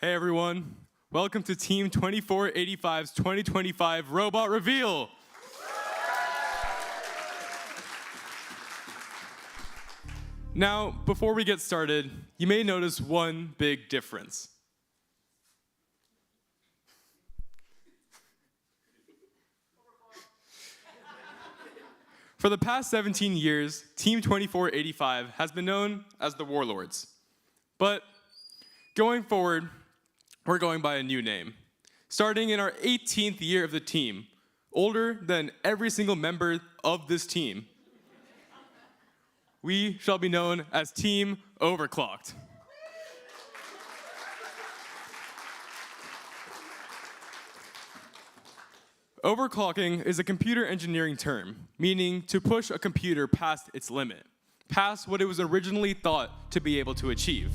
Hey everyone, welcome to Team 2485's 2025 Robot Reveal. Now, before we get started, you may notice one big difference. For the past 17 years, Team 2485 has been known as the Warlords. But going forward, we're going by a new name. Starting in our 18th year of the team, older than every single member of this team, we shall be known as Team Overclocked. Overclocking is a computer engineering term, meaning to push a computer past its limit, past what it was originally thought to be able to achieve.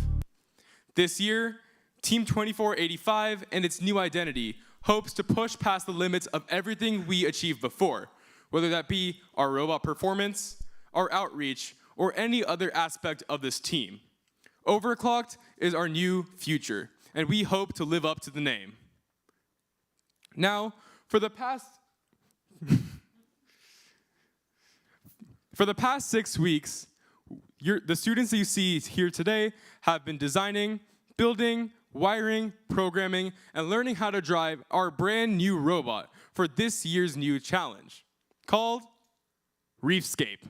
This year, Team 2485 and its new identity hopes to push past the limits of everything we achieved before, whether that be our robot performance, our outreach, or any other aspect of this team. Overclocked is our new future, and we hope to live up to the name. Now, for the past 6 weeks, the students that you see here today have been designing, building, wiring, programming, and learning how to drive our brand new robot for this year's new challenge, called Reefscape.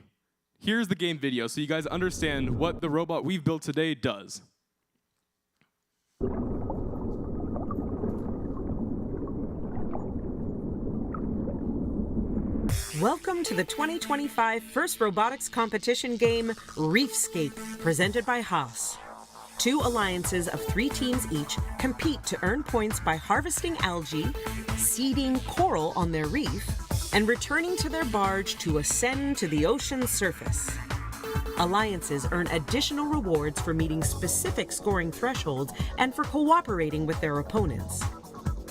Here's the game video so you guys understand what the robot we've built today does. Welcome to the 2025 First Robotics Competition game, Reefscape, presented by Haas. 2 alliances of 3 teams each compete to earn points by harvesting algae, seeding coral on their reef, and returning to their barge to ascend to the ocean's surface. Alliances earn additional rewards for meeting specific scoring thresholds and for cooperating with their opponents.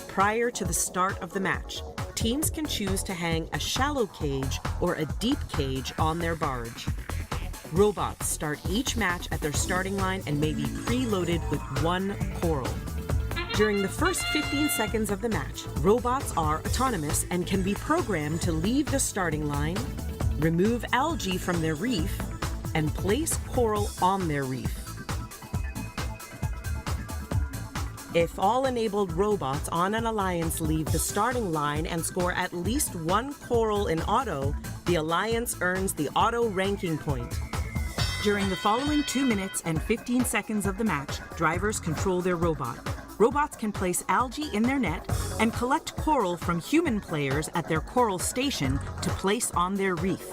Prior to the start of the match, teams can choose to hang a shallow cage or a deep cage on their barge. Robots start each match at their starting line and may be preloaded with 1 coral. During the first 15 seconds of the match, robots are autonomous and can be programmed to leave the starting line, remove algae from their reef, and place coral on their reef. If all enabled robots on an alliance leave the starting line and score at least 1 coral in auto, the alliance earns the auto ranking point. During the following 2 minutes and 15 seconds of the match, drivers control their robot. Robots can place algae in their net and collect coral from human players at their coral station to place on their reef.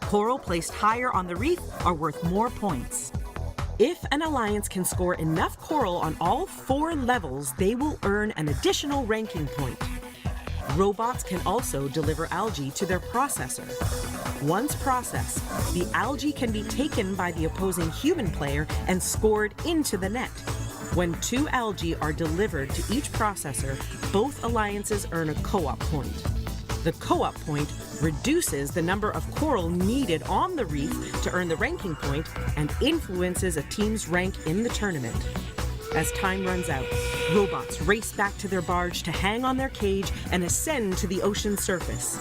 Coral placed higher on the reef are worth more points. If an alliance can score enough coral on all 4 levels, they will earn an additional ranking point. Robots can also deliver algae to their processor. Once processed, the algae can be taken by the opposing human player and scored into the net. When 2 algae are delivered to each processor, both alliances earn a co-op point. The co-op point reduces the number of coral needed on the reef to earn the ranking point and influences a team's rank in the tournament. As time runs out, robots race back to their barge to hang on their cage and ascend to the ocean surface.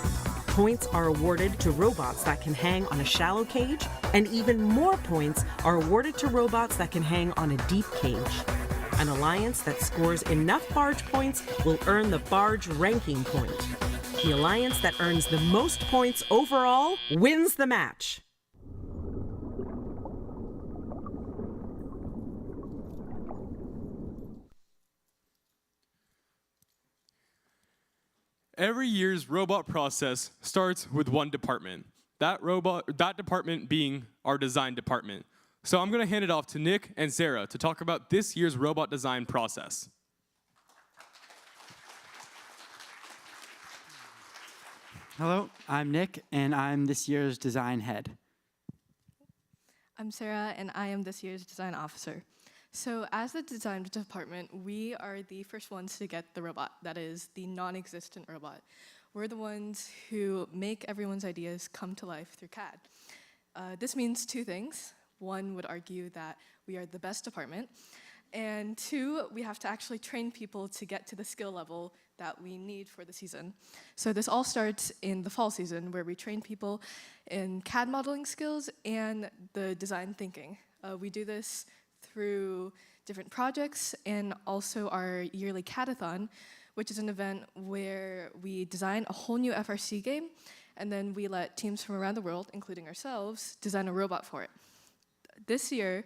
Points are awarded to robots that can hang on a shallow cage, and even more points are awarded to robots that can hang on a deep cage. An alliance that scores enough barge points will earn the barge ranking point. The alliance that earns the most points overall wins the match. Every year's robot process starts with one department. That department being our design department. So I'm going to hand it off to Nick and Sarah to talk about this year's robot design process. Hello, I'm Nick, and I'm this year's design head. I'm Sarah, and I am this year's design officer. So as the design department, we are the first ones to get the robot, that is, the non-existent robot. We're the ones who make everyone's ideas come to life through CAD. This means 2 things. One would argue that we are the best department, And 2, we have to actually train people to get to the skill level that we need for the season. So this all starts in the fall season, where we train people in CAD modeling skills and the design thinking. We do this through different projects and also our yearly CADathon, which is an event where we design a whole new FRC game, and then we let teams from around the world, including ourselves, design a robot for it. This year,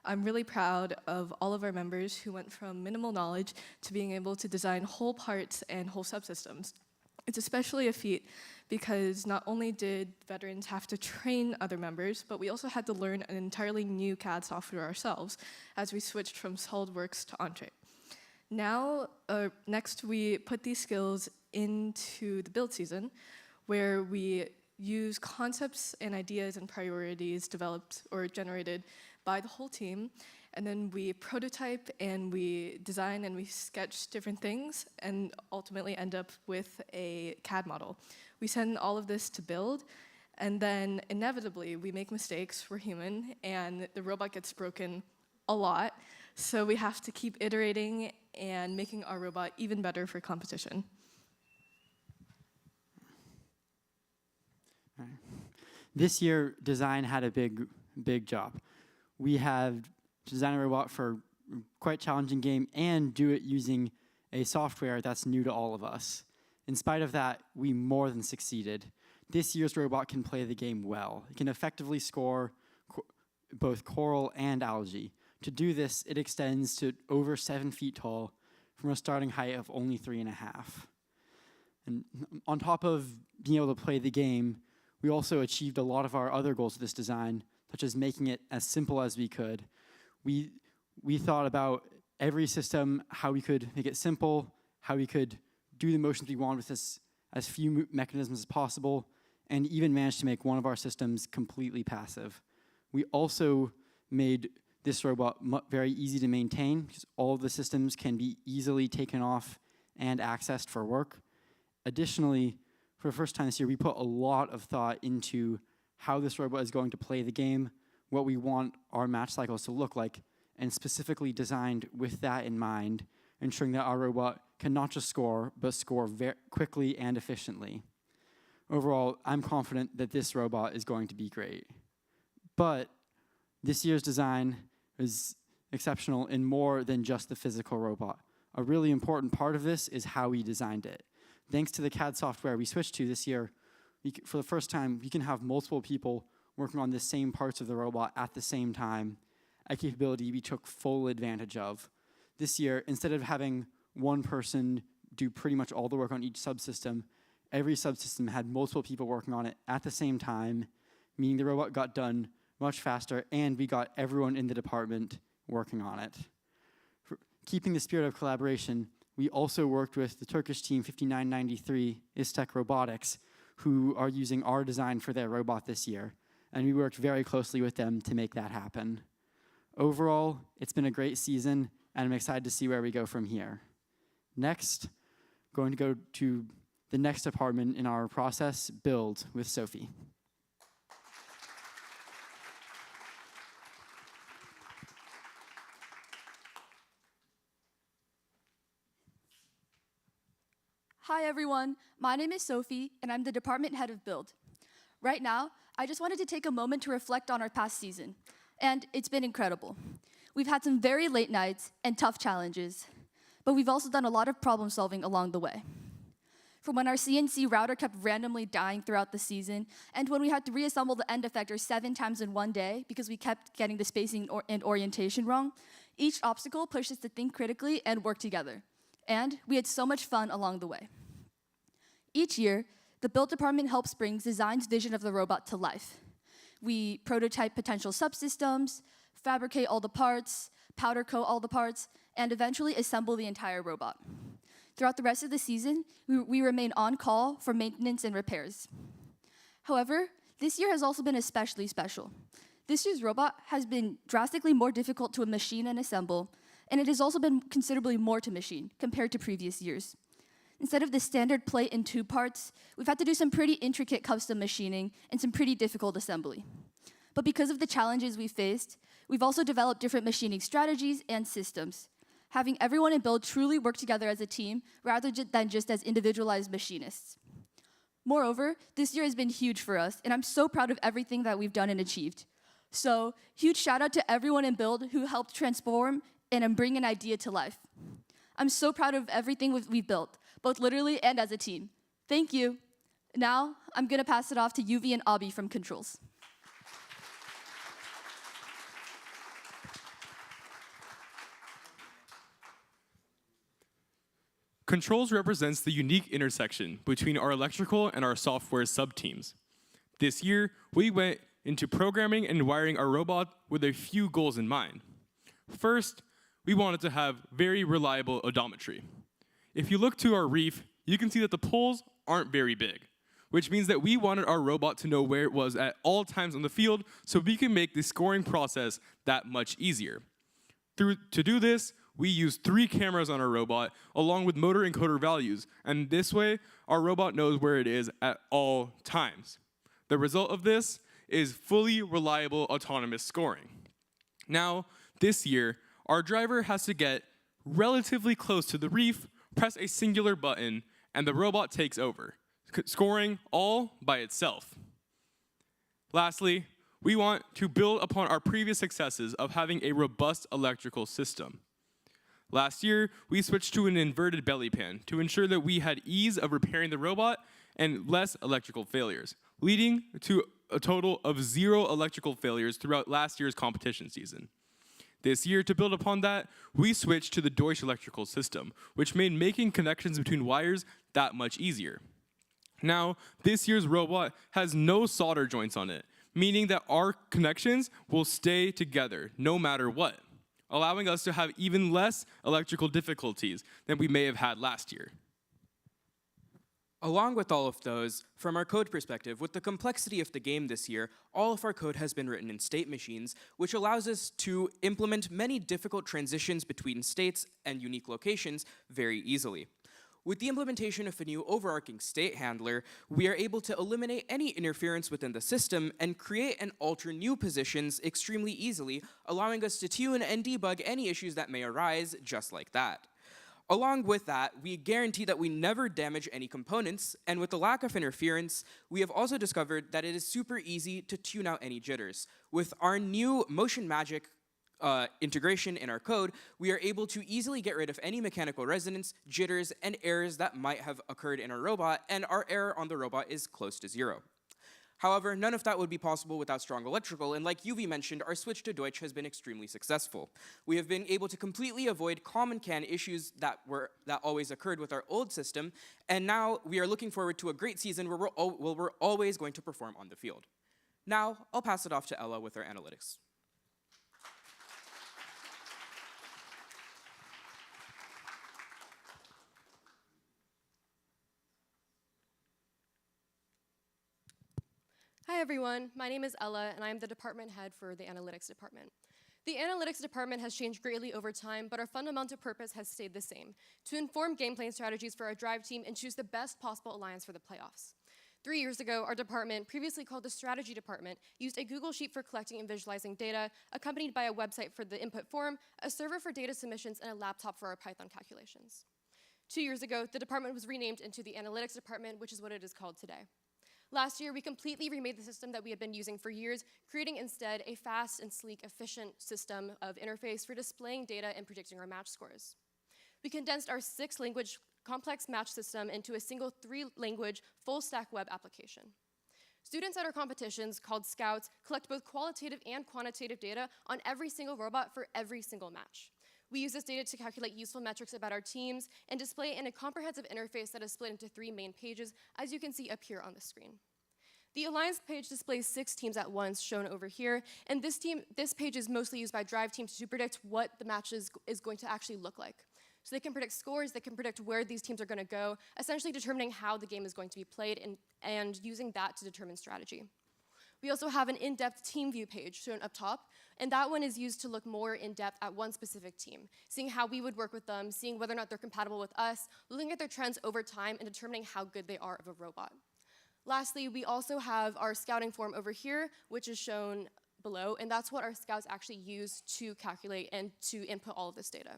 I'm really proud of all of our members who went from minimal knowledge to being able to design whole parts and whole subsystems. It's especially a feat because not only did veterans have to train other members, but we also had to learn an entirely new CAD software ourselves as we switched from SolidWorks to Entree. Now, next we put these skills into the build season, where we use concepts and ideas and priorities developed or generated by the whole team, and then we prototype and we design and we sketch different things and ultimately end up with a CAD model. We send all of this to build, and then inevitably we make mistakes, we're human, and the robot gets broken a lot, so we have to keep iterating and making our robot even better for competition. This year, design had a big job. We have designed a robot for a quite challenging game and do it using a software that's new to all of us. In spite of that, we more than succeeded. This year's robot can play the game well. It can effectively score both coral and algae. To do this, it extends to over 7 feet tall from a starting height of only 3.5. And on top of being able to play the game, we also achieved a lot of our other goals with this design, such as making it as simple as we could. We thought about every system, how we could make it simple, how we could do the motions we want with this as few mechanisms as possible, and even managed to make one of our systems completely passive. We also made this robot very easy to maintain, because all of the systems can be easily taken off and accessed for work. Additionally, for the first time this year, we put a lot of thought into how this robot is going to play the game, what we want our match cycles to look like, and specifically designed with that in mind, ensuring that our robot can not just score, but score very quickly and efficiently. Overall, I'm confident that this robot is going to be great. But this year's design is exceptional in more than just the physical robot. A really important part of this is how we designed it. Thanks to the CAD software we switched to this year, for the first time, we can have multiple people working on the same parts of the robot at the same time, a capability we took full advantage of. This year, instead of having one person do pretty much all the work on each subsystem, every subsystem had multiple people working on it at the same time, meaning the robot got done much faster, and we got everyone in the department working on it. For keeping the spirit of collaboration, we also worked with the Turkish team 5993, Istek Robotics, who are using our design for their robot this year, and we worked very closely with them to make that happen. Overall, it's been a great season, and I'm excited to see where we go from here. Next, going to go to the next department in our process, Build, with Sophie. Hi everyone, my name is Sophie, and I'm the department head of Build. Right now, I just wanted to take a moment to reflect on our past season, and it's been incredible. We've had some very late nights and tough challenges, but we've also done a lot of problem solving along the way. From when our CNC router kept randomly dying throughout the season, and when we had to reassemble the end effector 7 times in one day because we kept getting the spacing and orientation wrong, each obstacle pushed us to think critically and work together. And we had so much fun along the way. Each year, the Build department helps bring design's vision of the robot to life. We prototype potential subsystems, fabricate all the parts, powder coat all the parts, and eventually assemble the entire robot. Throughout the rest of the season, we remain on call for maintenance and repairs. However, this year has also been especially special. This year's robot has been drastically more difficult to machine and assemble, and it has also been considerably more to machine compared to previous years. Instead of the standard plate in 2 parts, we've had to do some pretty intricate custom machining and some pretty difficult assembly. but because of the challenges we faced, we've also developed different machining strategies and systems, having everyone in Build truly work together as a team rather than just as individualized machinists. Moreover, this year has been huge for us, and I'm so proud of everything that we've done and achieved. So, huge shout out to everyone in Build who helped transform and bring an idea to life. I'm so proud of everything we've built, both literally and as a team. Thank you. Now, I'm gonna pass it off to Yuvi and Abhi from Controls. Controls represents the unique intersection between our electrical and our software sub-teams. This year, we went into programming and wiring our robot with a few goals in mind. First, we wanted to have very reliable odometry. If you look to our reef, you can see that the poles aren't very big, which means that we wanted our robot to know where it was at all times on the field so we can make the scoring process that much easier. To do this, we use 3 cameras on our robot along with motor encoder values, and this way, our robot knows where it is at all times. The result of this is fully reliable autonomous scoring. Now, this year, our driver has to get relatively close to the reef, press a singular button, and the robot takes over, scoring all by itself. Lastly, we want to build upon our previous successes of having a robust electrical system. Last year, we switched to an inverted belly pan to ensure that we had ease of repairing the robot and less electrical failures, leading to a total of 0 electrical failures throughout last year's competition season. This year, to build upon that, we switched to the Deutsch electrical system, which made making connections between wires that much easier. Now, this year's robot has no solder joints on it, meaning that our connections will stay together no matter what, allowing us to have even less electrical difficulties than we may have had last year. Along with all of those, from our code perspective, with the complexity of the game this year, all of our code has been written in state machines, which allows us to implement many difficult transitions between states and unique locations very easily. With the implementation of a new overarching state handler, we are able to eliminate any interference within the system and create and alter new positions extremely easily, allowing us to tune and debug any issues that may arise just like that. Along with that, we guarantee that we never damage any components, and with the lack of interference, we have also discovered that it is super easy to tune out any jitters. With our new Motion Magic integration in our code, we are able to easily get rid of any mechanical resonance, jitters, and errors that might have occurred in our robot, and our error on the robot is close to 0. However, none of that would be possible without strong electrical, and like Yuvi mentioned, our switch to Deutsch has been extremely successful. We have been able to completely avoid common CAN issues that always occurred with our old system, and now we are looking forward to a great season where we're always going to perform on the field. Now, I'll pass it off to Ella with our analytics. Hi everyone, my name is Ella and I am the department head for the analytics department. The analytics department has changed greatly over time, but our fundamental purpose has stayed the same: to inform gameplay strategies for our drive team and choose the best possible alliance for the playoffs. 3 years ago, our department, previously called the strategy department, used a Google Sheet for collecting and visualizing data, accompanied by a website for the input form, a server for data submissions, and a laptop for our Python calculations. 2 years ago, the department was renamed into the analytics department, which is what it is called today. Last year, we completely remade the system that we had been using for years, creating instead a fast and sleek, efficient system of interface for displaying data and predicting our match scores. We condensed our 6-language complex match system into a single 3-language full-stack web application. Students at our competitions, called Scouts, collect both qualitative and quantitative data on every single robot for every single match. We use this data to calculate useful metrics about our teams and display it in a comprehensive interface that is split into 3 main pages, as you can see up here on the screen. The Alliance page displays 6 teams at once, shown over here, and this page is mostly used by drive teams to predict what the match is going to actually look like. So they can predict scores, they can predict where these teams are going to go, essentially determining how the game is going to be played and using that to determine strategy. We also have an in-depth team view page shown up top, and that one is used to look more in-depth at one specific team, seeing how we would work with them, seeing whether or not they're compatible with us, looking at their trends over time, and determining how good they are of a robot. Lastly, we also have our scouting form over here, which is shown below, and that's what our scouts actually use to calculate and to input all of this data.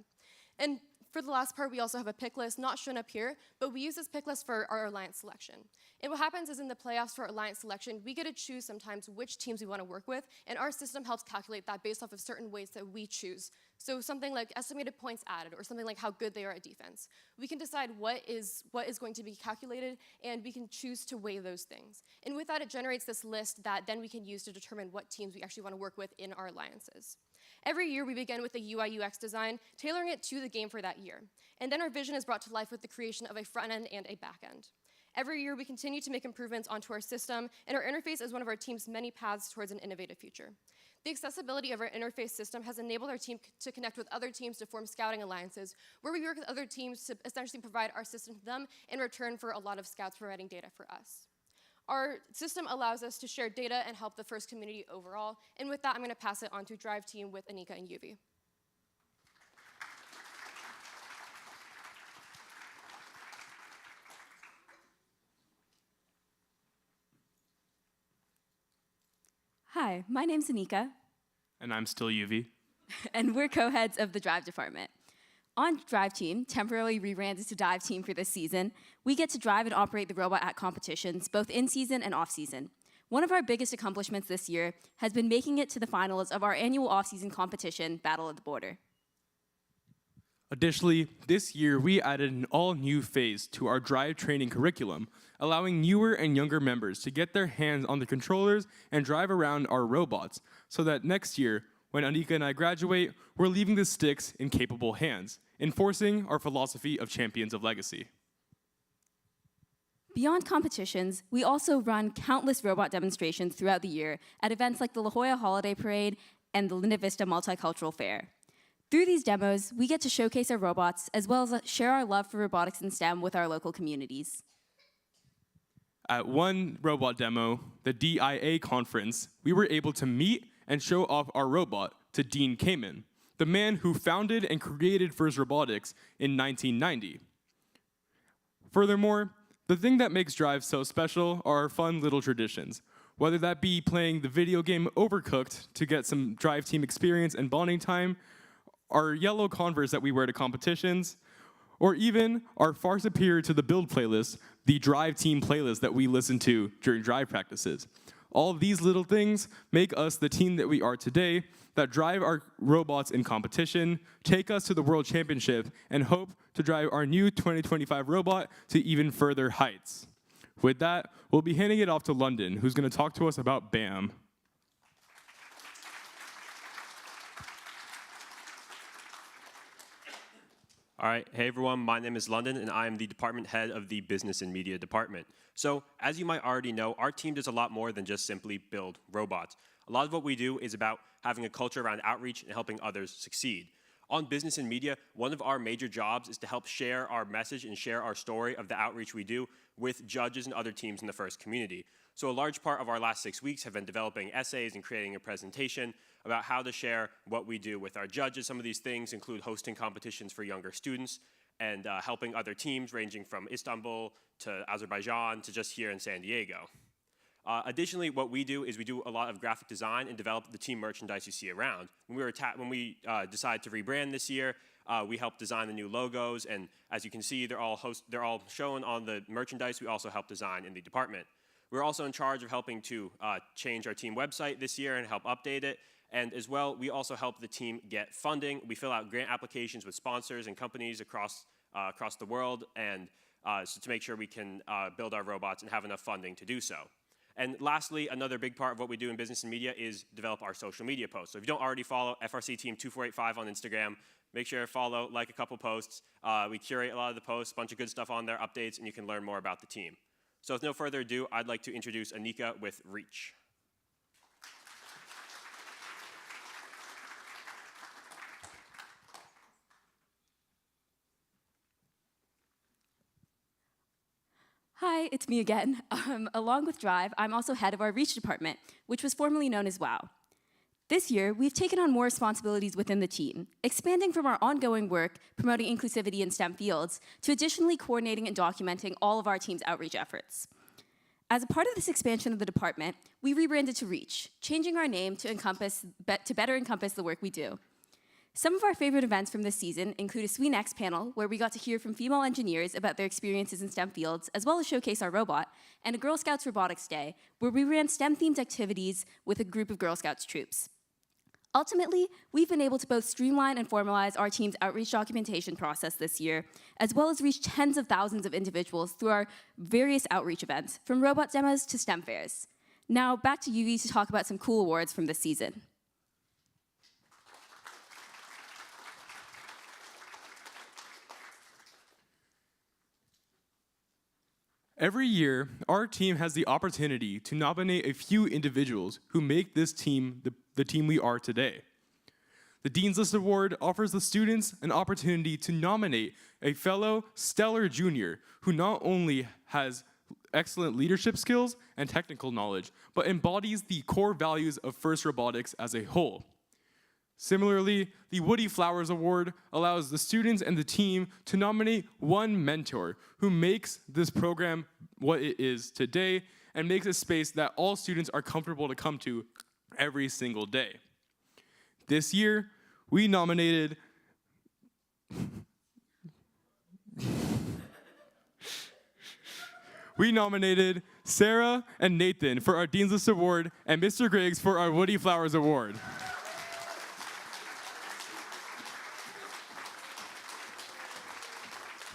And for the last part, we also have a pick list, not shown up here, but we use this pick list for our alliance selection. And what happens is in the playoffs for alliance selection, we get to choose sometimes which teams we want to work with, and our system helps calculate that based off of certain ways that we choose. So something like estimated points added, or something like how good they are at defense. We can decide what is going to be calculated, and we can choose to weigh those things. And with that, it generates this list that then we can use to determine what teams we actually want to work with in our alliances. Every year, we begin with a UI/UX design, tailoring it to the game for that year. And then our vision is brought to life with the creation of a front end and a back end. Every year, we continue to make improvements onto our system, and our interface is one of our team's many paths towards an innovative future. The accessibility of our interface system has enabled our team to connect with other teams to form scouting alliances, where we work with other teams to essentially provide our system to them in return for a lot of scouts providing data for us. Our system allows us to share data and help the FIRST community overall. And with that, I'm going to pass it on to Drive Team with Anika and Yuvi. Hi, my name's Anika, And I'm still UV. and we're co-heads of the Drive department. On Drive Team, temporarily rebranded to Dive Team for this season, we get to drive and operate the robot at competitions, both in-season and off-season. One of our biggest accomplishments this year has been making it to the finals of our annual off-season competition, Battle of the Border. Additionally, this year we added an all-new phase to our drive training curriculum, allowing newer and younger members to get their hands on the controllers and drive around our robots, so that next year, when Anika and I graduate, we're leaving the sticks in capable hands, enforcing our philosophy of Champions of Legacy. Beyond competitions, we also run countless robot demonstrations throughout the year at events like the La Jolla Holiday Parade and the Linda Vista Multicultural Fair. Through these demos, we get to showcase our robots as well as share our love for robotics and STEM with our local communities. At one robot demo, the DIA conference, we were able to meet and show off our robot to Dean Kamen, the man who founded and created FIRST Robotics in 1990. Furthermore, the thing that makes Drive so special are our fun little traditions, whether that be playing the video game Overcooked to get some Drive Team experience and bonding time, our yellow Converse that we wear to competitions, or even our far superior to the build playlist, the Drive Team playlist that we listen to during drive practices. All of these little things make us the team that we are today, that drive our robots in competition, take us to the World Championship, and hope to drive our new 2025 robot to even further heights. With that, we'll be handing it off to London, who's going to talk to us about BAM. All right, hey everyone, my name is London and I am the department head of the Business and Media department. So as you might already know, our team does a lot more than just simply build robots. A lot of what we do is about having a culture around outreach and helping others succeed. On Business and Media, one of our major jobs is to help share our message and share our story of the outreach we do with judges and other teams in the FIRST community. So a large part of our last 6 weeks have been developing essays and creating a presentation about how to share what we do with our judges. Some of these things include hosting competitions for younger students and helping other teams ranging from Istanbul to Azerbaijan to just here in San Diego. Additionally, what we do is we do a lot of graphic design and develop the team merchandise you see around. When we decided to rebrand this year, we helped design the new logos, and as you can see, they're all shown on the merchandise. We also help design in the department. We're also in charge of helping to change our team website this year and help update it. And as well, we also help the team get funding. We fill out grant applications with sponsors and companies across the world, and so to make sure we can build our robots and have enough funding to do so. And lastly, another big part of what we do in Business and Media is develop our social media posts. So if you don't already follow FRC Team 2485 on Instagram, make sure to follow, like a couple posts. We curate a lot of the posts, a bunch of good stuff on there, updates, and you can learn more about the team. So with no further ado, I'd like to introduce Anika with Reach. Hi, it's me again. Along with Drive, I'm also head of our Reach department, which was formerly known as WOW. This year, we've taken on more responsibilities within the team, expanding from our ongoing work promoting inclusivity in STEM fields to additionally coordinating and documenting all of our team's outreach efforts. As a part of this expansion of the department, we rebranded to Reach, changing our name to better encompass the work we do. Some of our favorite events from this season include a Sweet Next panel, where we got to hear from female engineers about their experiences in STEM fields, as well as showcase our robot, and a Girl Scouts Robotics Day, where we ran STEM-themed activities with a group of Girl Scouts troops. Ultimately, we've been able to both streamline and formalize our team's outreach documentation process this year, as well as reach tens of thousands of individuals through our various outreach events, from robot demos to STEM fairs. Now, back to Yuvi to talk about some cool awards from this season. Every year, our team has the opportunity to nominate a few individuals who make this team the team we are today. The Dean's List Award offers the students an opportunity to nominate a fellow stellar junior who not only has excellent leadership skills and technical knowledge, but embodies the core values of FIRST Robotics as a whole. Similarly, the Woody Flowers Award allows the students and the team to nominate one mentor who makes this program what it is today and makes a space that all students are comfortable to come to every single day. This year, we nominated Sarah and Nathan for our Dean's List Award and Mr. Griggs for our Woody Flowers Award.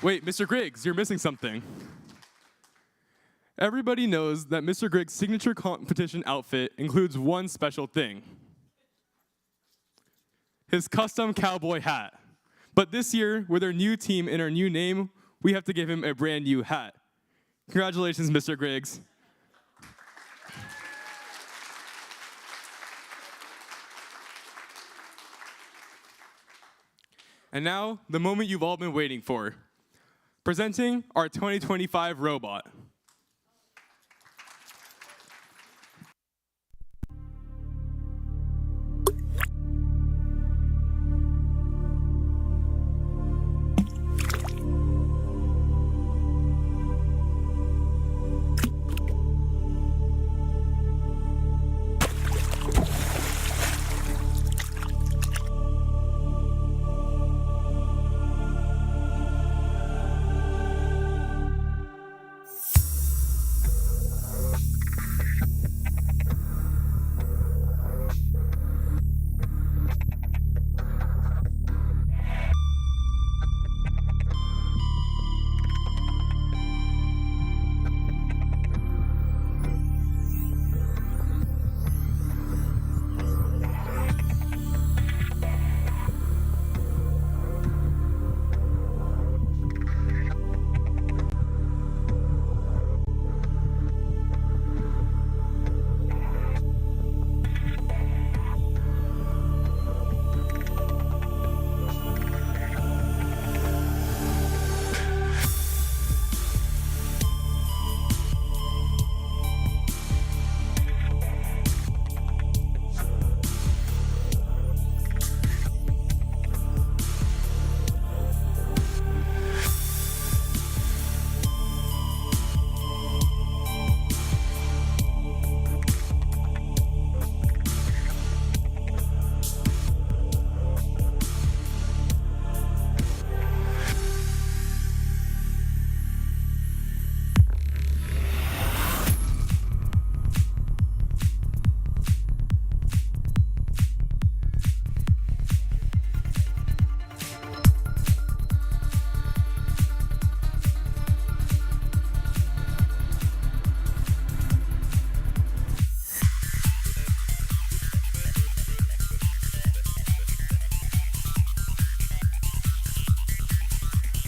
Wait, Mr. Griggs, you're missing something. Everybody knows that Mr. Griggs' signature competition outfit includes one special thing: his custom cowboy hat. But this year, with our new team and our new name, we have to give him a brand new hat. Congratulations, Mr. Griggs. And now, the moment you've all been waiting for. Presenting our 2025 robot.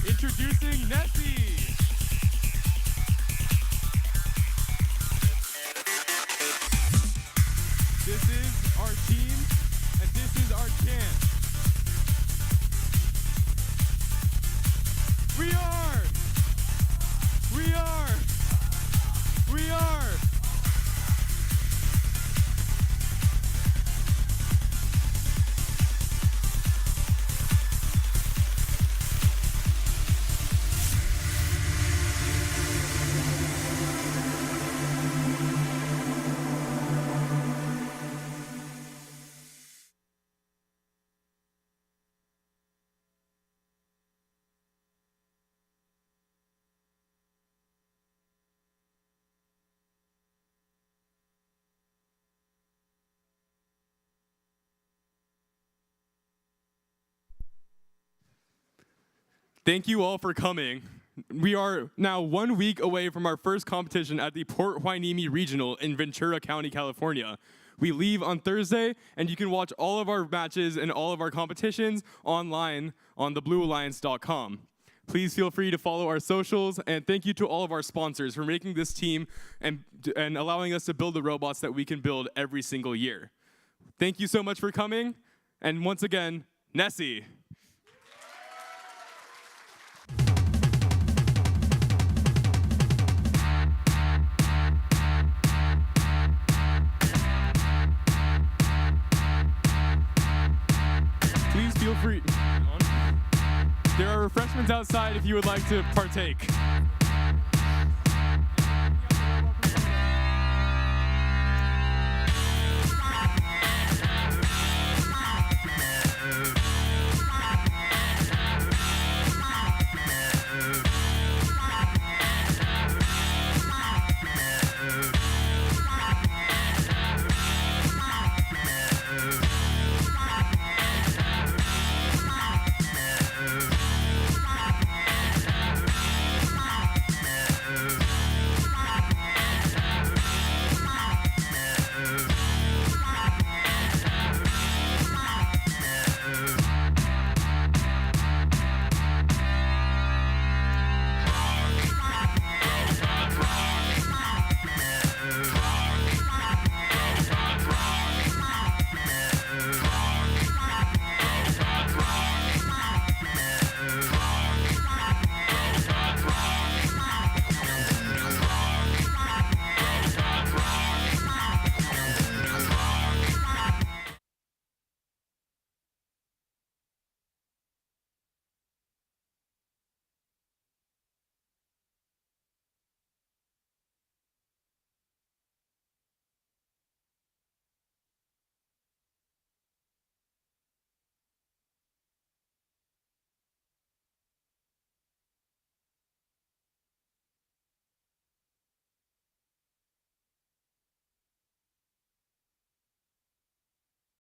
Introducing Nessie. This is our team, and this is our chance. We are. Thank you all for coming. We are now 1 week away from our first competition at the Port Hueneme Regional in Ventura County, California. We leave on Thursday, and you can watch all of our matches and all of our competitions online on thebluealliance.com. Please feel free to follow our socials, and thank you to all of our sponsors for making this team and allowing us to build the robots that we can build every single year. Thank you so much for coming, and once again, Nessie. Please feel free. There are refreshments outside if you would like to partake.